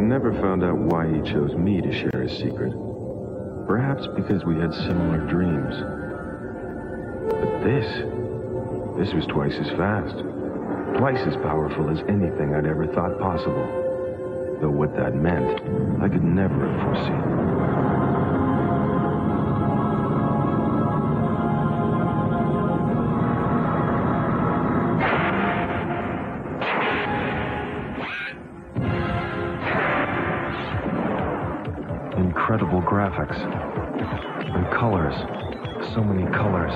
never found out why he chose me to share his secret. Perhaps because we had similar dreams. But this was twice as fast. Twice as powerful as anything I'd ever thought possible. Though what that meant, I could never have foreseen. Incredible graphics and colors, so many colors.